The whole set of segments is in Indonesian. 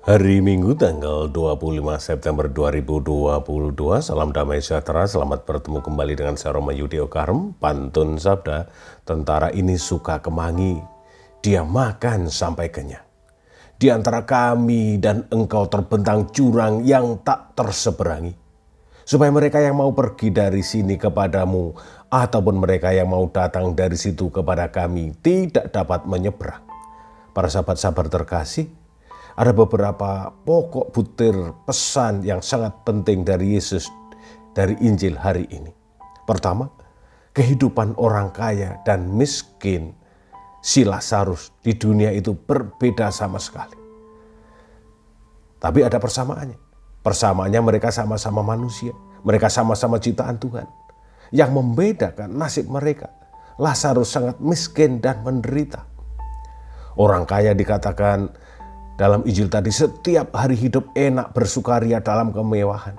Hari Minggu tanggal 25 September 2022, salam damai sejahtera, selamat bertemu kembali dengan saya Roma Yudhio Karim. Pantun sabda, tentara ini suka kemangi, dia makan sampai kenyang. Di antara kami dan engkau terbentang jurang yang tak terseberangi. Supaya mereka yang mau pergi dari sini kepadamu, ataupun mereka yang mau datang dari situ kepada kami, tidak dapat menyeberang. Para sahabat sabar terkasih, ada beberapa pokok butir pesan yang sangat penting dari Yesus dari Injil hari ini. Pertama, kehidupan orang kaya dan miskin si Lazarus di dunia itu berbeda sama sekali. Tapi ada persamaannya. Persamaannya mereka sama-sama manusia. Mereka sama-sama ciptaan Tuhan. Yang membedakan nasib mereka, Lazarus sangat miskin dan menderita. Orang kaya dikatakan dalam Injil tadi setiap hari hidup enak bersukaria dalam kemewahan.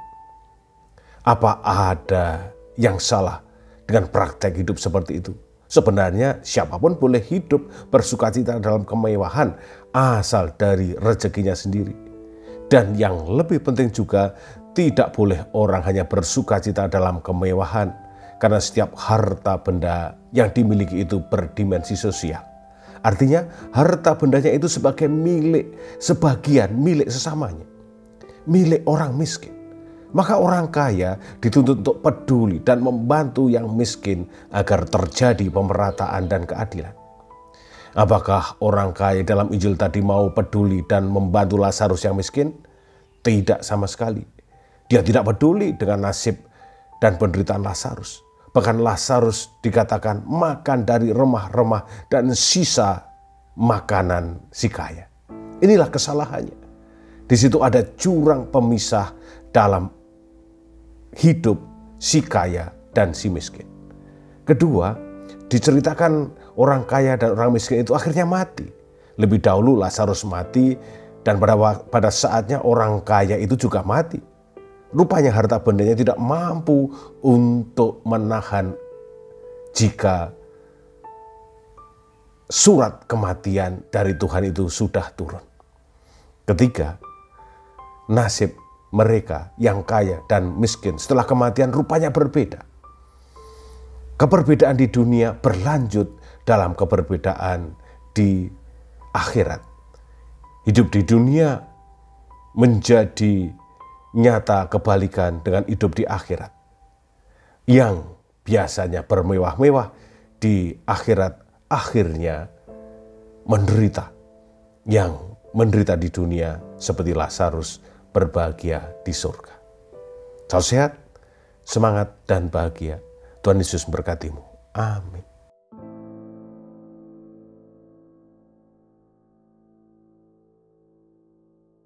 Apa ada yang salah dengan praktek hidup seperti itu? Sebenarnya siapapun boleh hidup bersukacita dalam kemewahan asal dari rezekinya sendiri. Dan yang lebih penting juga, tidak boleh orang hanya bersukacita dalam kemewahan karena setiap harta benda yang dimiliki itu berdimensi sosial. Artinya harta bendanya itu sebagai milik, sebagian milik sesamanya. Milik orang miskin. Maka orang kaya dituntut untuk peduli dan membantu yang miskin agar terjadi pemerataan dan keadilan. Apakah orang kaya dalam Injil tadi mau peduli dan membantu Lazarus yang miskin? Tidak sama sekali. Dia tidak peduli dengan nasib dan penderitaan Lazarus. Bahkan Lazarus dikatakan makan dari remah-remah dan sisa makanan si kaya. Inilah kesalahannya. Di situ ada jurang pemisah dalam hidup si kaya dan si miskin. Kedua, diceritakan orang kaya dan orang miskin itu akhirnya mati. Lebih dahulu Lazarus mati dan pada saatnya orang kaya itu juga mati. Rupanya harta bendanya tidak mampu untuk menahan jika surat kematian dari Tuhan itu sudah turun. Ketiga, nasib mereka yang kaya dan miskin setelah kematian rupanya berbeda. Keperbedaan di dunia berlanjut dalam keberbedaan di akhirat. Hidup di dunia menjadi nyata kebalikan dengan hidup di akhirat. Yang biasanya bermewah-mewah di akhirat akhirnya menderita. Yang menderita di dunia seperti Lazarus berbahagia di surga. Salam sehat, semangat dan bahagia. Tuhan Yesus memberkatimu. Amin.